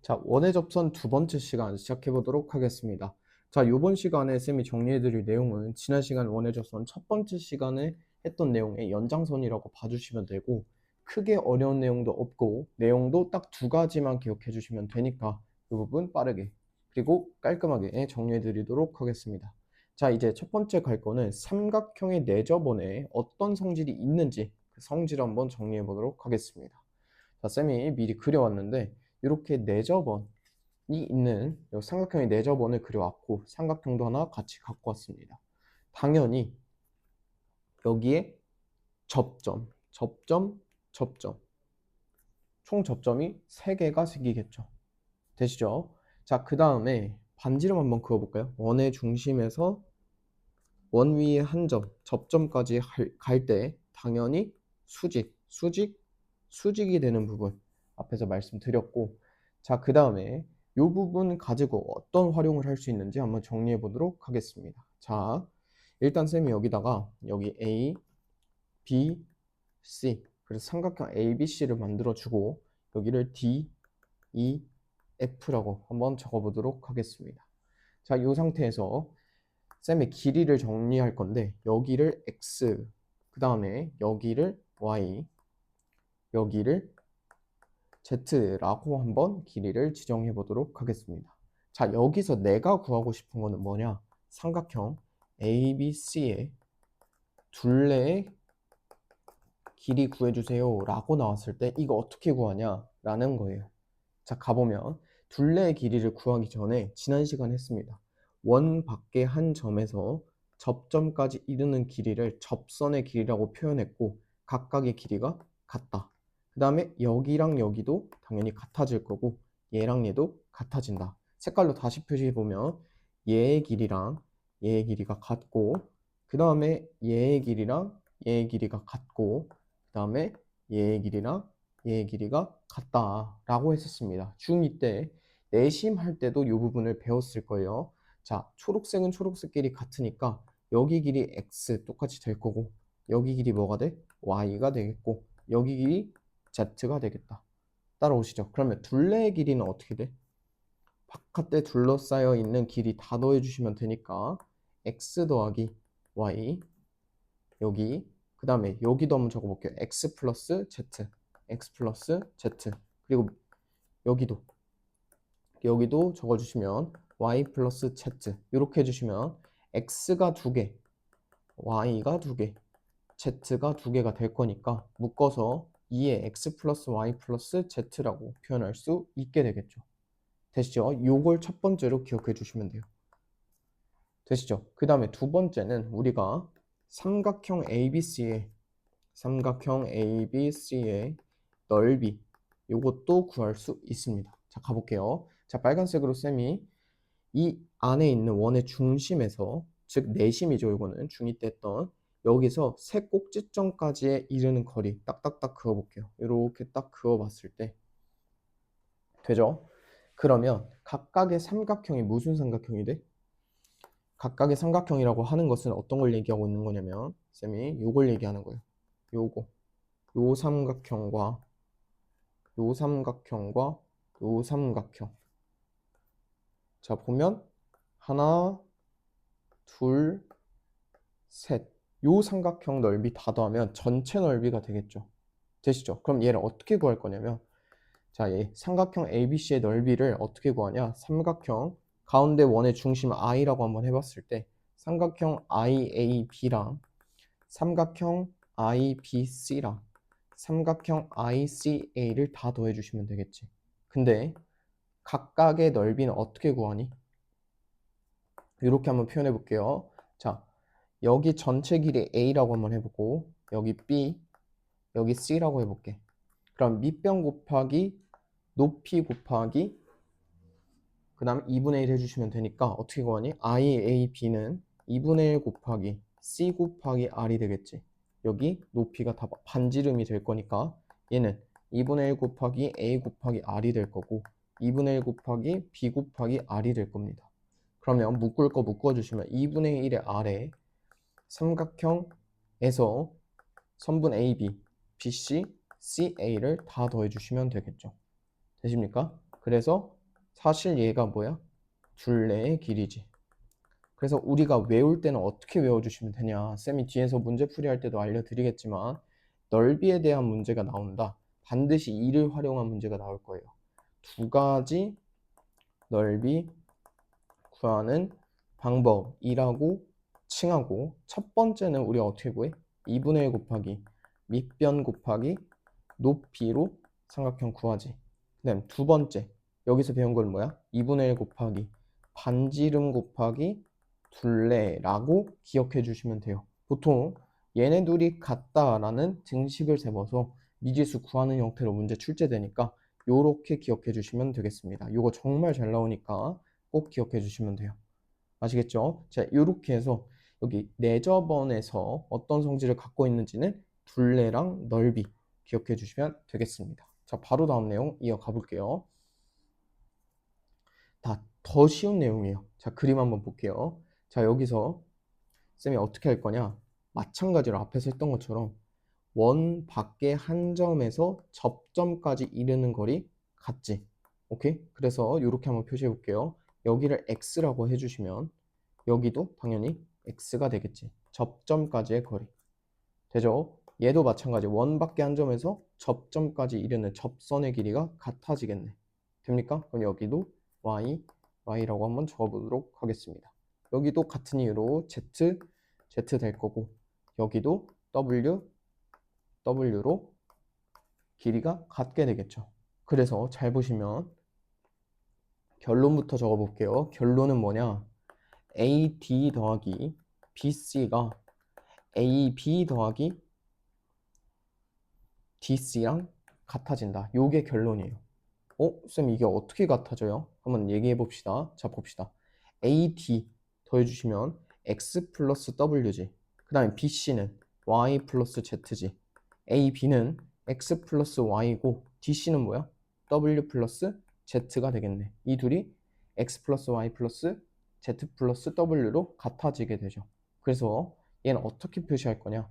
자, 원의 접선 두 번째 시간 시작해 보도록 하겠습니다. 자, 이번 시간에 쌤이 정리해 드릴 내용은 지난 시간 원의 접선 첫 번째 시간에 했던 내용의 연장선이라고 봐주시면 되고, 크게 어려운 내용도 없고 내용도 딱 두 가지만 기억해 주시면 되니까 이 부분 빠르게 그리고 깔끔하게 정리해 드리도록 하겠습니다. 자, 이제 첫 번째 갈 거는 삼각형의 내접원에 어떤 성질이 있는지 그 성질 한번 정리해 보도록 하겠습니다. 자, 쌤이 미리 그려왔는데 이렇게 내접원이 있는 이 삼각형의 내접원을 그려왔고 삼각형도 하나 같이 갖고 왔습니다. 당연히 여기에 접점, 접점, 접점 총 접점이 3개가 생기겠죠. 되시죠? 자, 그 다음에 반지름 한번 그어볼까요? 원의 중심에서 원 위에 한 점, 접점까지 갈 때 당연히 수직, 수직, 수직이 되는 부분 앞에서 말씀드렸고, 자, 그 다음에 이 부분 가지고 어떤 활용을 할 수 있는지 한번 정리해 보도록 하겠습니다. 자, 일단 쌤이 여기다가 여기 A, B, C 그래서 삼각형 ABC를 만들어 주고 여기를 D, E, F라고 한번 적어 보도록 하겠습니다. 자, 이 상태에서 쌤의 길이를 정리할 건데 여기를 X, 그 다음에 여기를 Y, 여기를 Z라고 한번 길이를 지정해 보도록 하겠습니다. 자, 여기서 내가 구하고 싶은 거는 뭐냐? 삼각형 ABC의 둘레의 길이 구해주세요 라고 나왔을 때 이거 어떻게 구하냐? 라는 거예요. 자, 가보면 둘레의 길이를 구하기 전에 지난 시간 했습니다. 원 밖의 한 점에서 접점까지 이르는 길이를 접선의 길이라고 표현했고 각각의 길이가 같다. 그 다음에 여기랑 여기도 당연히 같아질 거고 얘랑 얘도 같아진다. 색깔로 다시 표시해보면 얘의 길이랑 얘의 길이가 같고 그 다음에 얘의 길이랑 얘의 길이가 같고 그 다음에 얘의 길이랑 얘의 길이가 같다라고 했었습니다. 중2 때 내심할 때도 이 부분을 배웠을 거예요. 자, 초록색은 초록색끼리 같으니까 여기 길이 x 똑같이 될 거고 여기 길이 뭐가 돼? y가 되겠고 여기 길이 z가 되겠다. 따라오시죠. 그러면 둘레의 길이는 어떻게 돼? 바깥에 둘러싸여 있는 길이 다 넣어주시면 되니까 x 더하기 y 여기 그 다음에 여기도 한번 적어볼게요. x 플러스 z x 플러스 z 그리고 여기도 적어주시면 y 플러스 z 이렇게 해주시면 x가 2개 y가 2개 z가 2개가 될 거니까 묶어서 2의 x 플러스 y 플러스 z라고 표현할 수 있게 되겠죠. 되시죠? 요걸 첫 번째로 기억해 주시면 돼요. 되시죠? 그 다음에 두 번째는 우리가 삼각형 ABC의 넓이 요것도 구할 수 있습니다. 자, 가볼게요. 자, 빨간색으로 쌤이 이 안에 있는 원의 중심에서 즉 내심이죠. 이거는 중2 때 했던 여기서 세 꼭지점까지의 이르는 거리 딱딱딱 그어볼게요. 이렇게 딱 그어봤을 때 되죠? 그러면 각각의 삼각형이 무슨 삼각형이 돼? 각각의 삼각형이라고 하는 것은 어떤 걸 얘기하고 있는 거냐면 쌤이 요걸 얘기하는 거예요. 요거 요 삼각형과 요 삼각형과 요 삼각형 자 보면 하나 둘 셋 요 삼각형 넓이 다 더하면 전체 넓이가 되겠죠. 되시죠? 그럼 얘를 어떻게 구할 거냐면 자, 얘 삼각형 ABC의 넓이를 어떻게 구하냐? 삼각형 가운데 원의 중심 I라고 한번 해봤을 때 삼각형 IAB랑 삼각형 IBC랑 삼각형 ICA를 다 더해주시면 되겠지. 근데 각각의 넓이는 어떻게 구하니? 이렇게 한번 표현해 볼게요. 자, 여기 전체 길이 A라고 한번 해보고 여기 B, 여기 C라고 해볼게. 그럼 밑변 곱하기 높이 곱하기 그 다음 2분의 1 해주시면 되니까 어떻게 구하니? IAB는 2분의 1 곱하기 C 곱하기 R이 되겠지. 여기 높이가 다 반지름이 될 거니까 얘는 2분의 1 곱하기 A 곱하기 R이 될 거고 2분의 1 곱하기 B 곱하기 R이 될 겁니다. 그러면 묶을 거 묶어주시면 2분의 1의 R에 삼각형에서 선분 AB, BC, CA를 다 더해주시면 되겠죠. 되십니까? 그래서 사실 얘가 뭐야? 둘레의 길이지. 그래서 우리가 외울 때는 어떻게 외워주시면 되냐? 쌤이 뒤에서 문제 풀이할 때도 알려드리겠지만 넓이에 대한 문제가 나온다. 반드시 이를 활용한 문제가 나올 거예요. 두 가지 넓이 구하는 방법이라고 칭하고, 첫 번째는 우리가 어떻게 구해? 2분의 1 곱하기 밑변 곱하기 높이로 삼각형 구하지. 그 다음 두 번째, 여기서 배운 건 뭐야? 2분의 1 곱하기 반지름 곱하기 둘레라고 기억해 주시면 돼요. 보통 얘네 둘이 같다라는 등식을 세워서 미지수 구하는 형태로 문제 출제되니까 요렇게 기억해 주시면 되겠습니다. 요거 정말 잘 나오니까 꼭 기억해 주시면 돼요. 아시겠죠? 자, 요렇게 해서 여기 내저번에서 어떤 성질을 갖고 있는지는 둘레랑 넓이 기억해 주시면 되겠습니다. 자, 바로 다음 내용 이어가 볼게요. 더 쉬운 내용이에요. 자, 그림 한번 볼게요. 자, 여기서 쌤이 어떻게 할 거냐? 마찬가지로 앞에서 했던 것처럼 원 밖의 한 점에서 접점까지 이르는 거리 같지? 오케이? 그래서 이렇게 한번 표시해 볼게요. 여기를 x라고 해주시면 여기도 당연히 x가 되겠지. 접점까지의 거리. 되죠? 얘도 마찬가지. 원 밖의 한 점에서 접점까지 이르는 접선의 길이가 같아지겠네. 됩니까? 그럼 여기도 y라고 한번 적어보도록 하겠습니다. 여기도 같은 이유로 z 될 거고, 여기도 w로 길이가 같게 되겠죠. 그래서 잘 보시면 결론부터 적어볼게요. 결론은 뭐냐? AD 더하기 BC가 AB 더하기 DC랑 같아진다. 요게 결론이에요. 쌤 이게 어떻게 같아져요? 한번 얘기해 봅시다. 자, 봅시다. AD 더해주시면 X 플러스 W지. 그 다음에 BC는 Y 플러스 Z지. AB는 X 플러스 Y고 DC는 뭐야? W 플러스 Z가 되겠네. 이 둘이 X 플러스 Y 플러스 Z 플러스 W로 같아지게 되죠. 그래서 얘는 어떻게 표시할 거냐?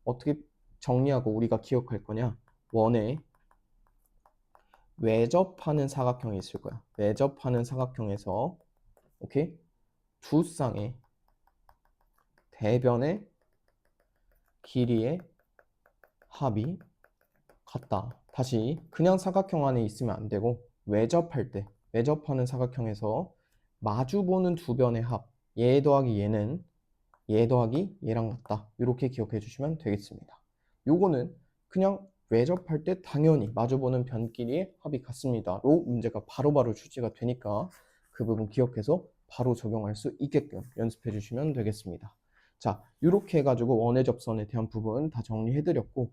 어떻게 정리하고 우리가 기억할 거냐? 원에 외접하는 사각형이 있을 거야. 외접하는 사각형에서 오케이? 두 쌍의 대변의 길이의 합이 같다. 다시 그냥 사각형 안에 있으면 안 되고 외접할 때, 외접하는 사각형에서 마주보는 두 변의 합, 얘 더하기 얘는 얘 더하기 얘랑 같다. 이렇게 기억해 주시면 되겠습니다. 요거는 그냥 외접할 때 당연히 마주보는 변끼리의 합이 같습니다로 문제가 바로바로 출제가 되니까 그 부분 기억해서 바로 적용할 수 있게끔 연습해 주시면 되겠습니다. 자, 이렇게 해가지고 원의 접선에 대한 부분 다 정리해 드렸고,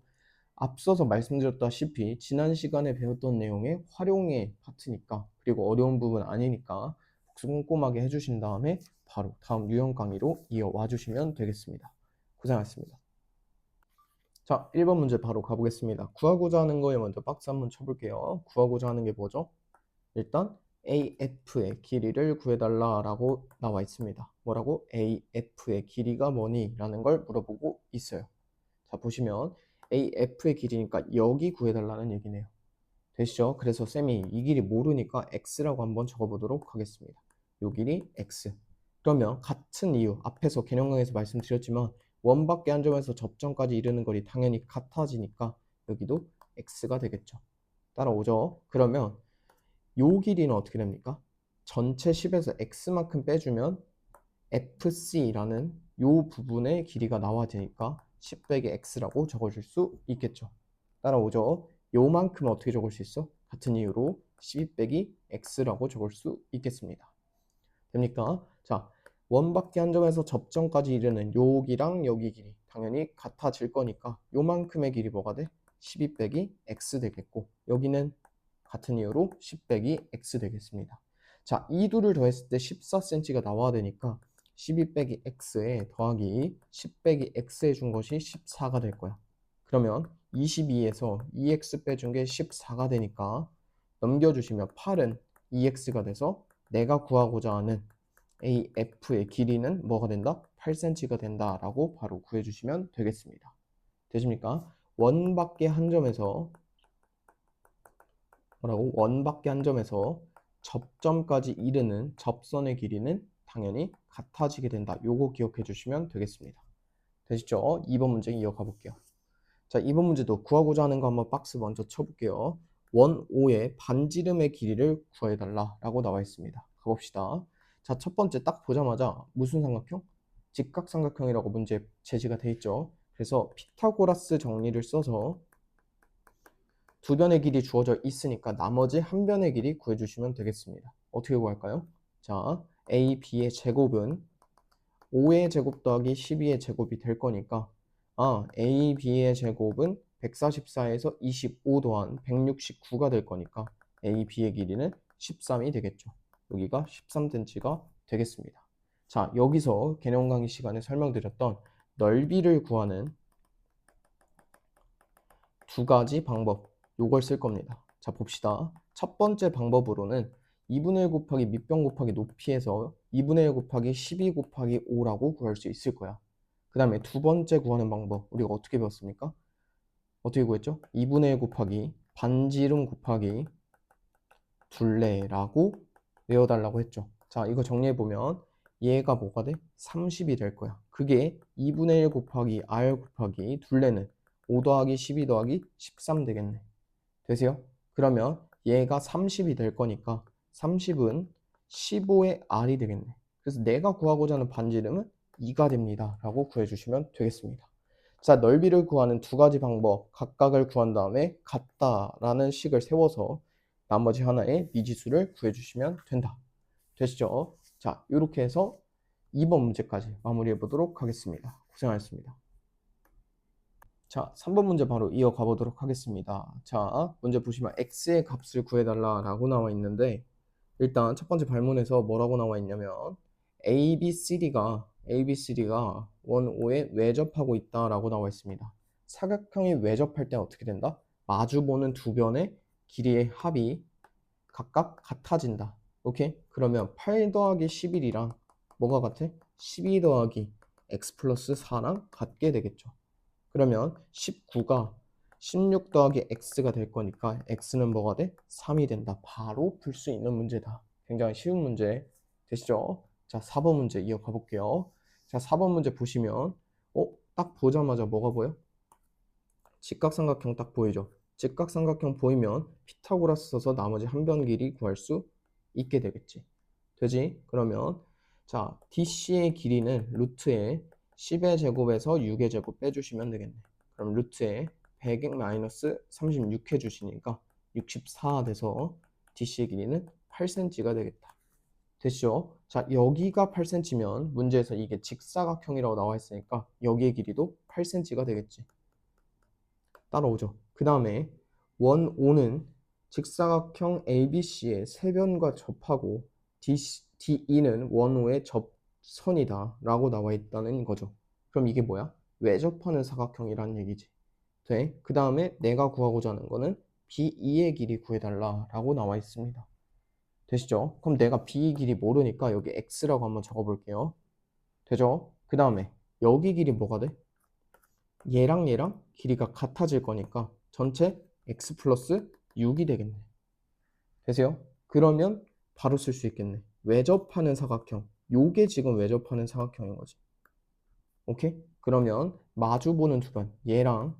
앞서서 말씀드렸다시피 지난 시간에 배웠던 내용의 활용의 파트니까, 그리고 어려운 부분 아니니까 복습 꼼꼼하게 해주신 다음에 바로 다음 유형 강의로 이어와 주시면 되겠습니다. 고생하셨습니다. 자, 1번 문제 바로 가보겠습니다. 구하고자 하는 거에 먼저 박스 한번 쳐볼게요. 구하고자 하는 게 뭐죠? 일단 AF의 길이를 구해달라 라고 나와 있습니다. 뭐라고? AF의 길이가 뭐니? 라는 걸 물어보고 있어요. 자, 보시면 AF의 길이니까 여기 구해달라는 얘기네요. 되시죠? 그래서 쌤이 이 길이 모르니까 X라고 한번 적어보도록 하겠습니다. 요 길이 X. 그러면 같은 이유, 앞에서 개념강에서 말씀드렸지만 원 밖의 한 점에서 접점까지 이르는 거리 당연히 같아지니까 여기도 X가 되겠죠. 따라오죠? 그러면 요 길이는 어떻게 됩니까? 전체 10에서 X만큼 빼주면 FC라는 요 부분의 길이가 나와지니까 10 빼기 X라고 적어줄 수 있겠죠. 따라오죠? 요만큼 어떻게 적을 수 있어? 같은 이유로 12 빼기 X라고 적을 수 있겠습니다. 됩니까? 자, 원 밖의 한 점에서 접점까지 이르는 여기랑 여기 길이 당연히 같아질 거니까 요만큼의 길이 뭐가 돼? 12 빼기 X 되겠고, 여기는 같은 이유로 10 빼기 X 되겠습니다. 자, 이 둘을 더했을 때 14cm가 나와야 되니까 12 빼기 X에 더하기 10 빼기 X 해준 것이 14가 될 거야. 그러면 22에서 2x 빼준 게 14가 되니까 넘겨주시면 8은 2x가 돼서 내가 구하고자 하는 AF의 길이는 뭐가 된다? 8cm가 된다라고 바로 구해주시면 되겠습니다. 되십니까? 원 밖의 한 점에서 뭐라고? 원밖에 한 점에서 접점까지 이르는 접선의 길이는 당연히 같아지게 된다. 요거 기억해 주시면 되겠습니다. 되시죠? 2번 문제 이어가 볼게요. 자, 2번 문제도 구하고자 하는 거 한번 박스 먼저 쳐볼게요. 원 5의 반지름의 길이를 구해달라 라고 나와 있습니다. 가봅시다. 자, 첫 번째 딱 보자마자 무슨 삼각형? 직각삼각형이라고 문제 제시가 돼 있죠. 그래서 피타고라스 정리를 써서 두 변의 길이 주어져 있으니까 나머지 한 변의 길이 구해주시면 되겠습니다. 어떻게 구할까요? 자, a, b의 제곱은 5의 제곱 더하기 12의 제곱이 될 거니까 a, b의 제곱은 144에서 25 더한 169가 될 거니까 a, b의 길이는 13이 되겠죠. 여기가 13cm가 되겠습니다. 자, 여기서 개념 강의 시간에 설명드렸던 넓이를 구하는 두 가지 방법, 요걸 쓸 겁니다. 자, 봅시다. 첫 번째 방법으로는 2분의 1 곱하기 밑변 곱하기 높이에서 2분의 1 곱하기 12 곱하기 5라고 구할 수 있을 거야. 그 다음에 두 번째 구하는 방법, 우리가 어떻게 배웠습니까? 어떻게 구했죠? 2분의 1 곱하기 반지름 곱하기 둘레라고 외워달라고 했죠. 자, 이거 정리해보면 얘가 뭐가 돼? 30이 될 거야. 그게 2분의 1 곱하기 r 곱하기 둘레는 5 더하기 12 더하기 13 되겠네. 되세요? 그러면 얘가 30이 될 거니까 30은 15의 r이 되겠네. 그래서 내가 구하고자 하는 반지름은 2가 됩니다. 라고 구해주시면 되겠습니다. 자, 넓이를 구하는 두 가지 방법, 각각을 구한 다음에 같다라는 식을 세워서 나머지 하나의 미지수를 구해주시면 된다. 되시죠? 자, 이렇게 해서 2번 문제까지 마무리해 보도록 하겠습니다. 고생하셨습니다. 자, 3번 문제 바로 이어가 보도록 하겠습니다. 자, 문제 보시면 x의 값을 구해달라라고 나와 있는데 일단 첫 번째 발문에서 뭐라고 나와 있냐면 ABCD가 원 5에 외접하고 있다라고 나와 있습니다. 사각형이 외접할 때 어떻게 된다? 마주보는 두 변의 길이의 합이 각각 같아진다. 오케이? 그러면 8 더하기 11이랑 뭐가 같아? 12 더하기 x 플러스 4랑 같게 되겠죠. 그러면 19가 16 더하기 x가 될 거니까 x는 뭐가 돼? 3이 된다. 바로 풀 수 있는 문제다. 굉장히 쉬운 문제 되시죠? 자, 4번 문제 이어가 볼게요. 자, 4번 문제 보시면 딱 보자마자 뭐가 보여? 직각삼각형 딱 보이죠? 직각삼각형 보이면 피타고라스 써서 나머지 한 변 길이 구할 수 있게 되겠지. 되지? 그러면 자, DC의 길이는 루트에 10의 제곱에서 6의 제곱 빼주시면 되겠네. 그럼 루트에 100 마이너스 36 해주시니까 64 돼서 DC의 길이는 8cm가 되겠다. 됐죠? 자, 여기가 8cm면 문제에서 이게 직사각형이라고 나와 있으니까 여기의 길이도 8cm가 되겠지. 따라오죠. 그 다음에 원 5는 직사각형 ABC의 세 변과 접하고 DE는 원 5의 접선이다 라고 나와 있다는 거죠. 그럼 이게 뭐야? 외접하는 사각형이라는 얘기지. 돼. 그 다음에 내가 구하고자 하는 거는 BE의 길이 구해달라 라고 나와 있습니다. 되시죠? 그럼 내가 B의 길이 모르니까 여기 X라고 한번 적어볼게요. 되죠? 그 다음에 여기 길이 뭐가 돼? 얘랑 길이가 같아질 거니까 전체 x 플러스 6이 되겠네. 되세요? 그러면 바로 쓸 수 있겠네. 외접하는 사각형. 요게 지금 외접하는 사각형인 거지. 오케이? 그러면 마주보는 두 번. 얘랑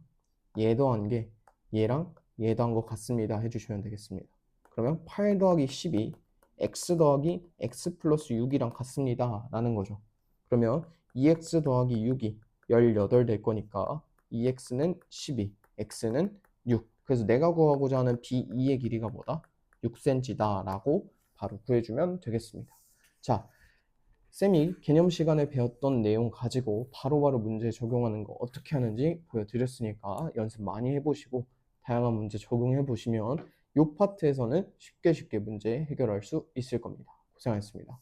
얘 더한 게 얘랑 얘 더한 것 같습니다. 해주시면 되겠습니다. 그러면 8 더하기 12 x 더하기 x 플러스 6이랑 같습니다. 라는 거죠. 그러면 2x 더하기 6이 18 될 거니까 2x는 12, x는 6. 그래서 내가 구하고자 하는 B2의 길이가 뭐다? 6cm다 라고 바로 구해주면 되겠습니다. 자, 쌤이 개념 시간에 배웠던 내용 가지고 바로바로 문제 적용하는 거 어떻게 하는지 보여드렸으니까 연습 많이 해보시고 다양한 문제 적용해 보시면 이 파트에서는 쉽게 문제 해결할 수 있을 겁니다. 고생하셨습니다.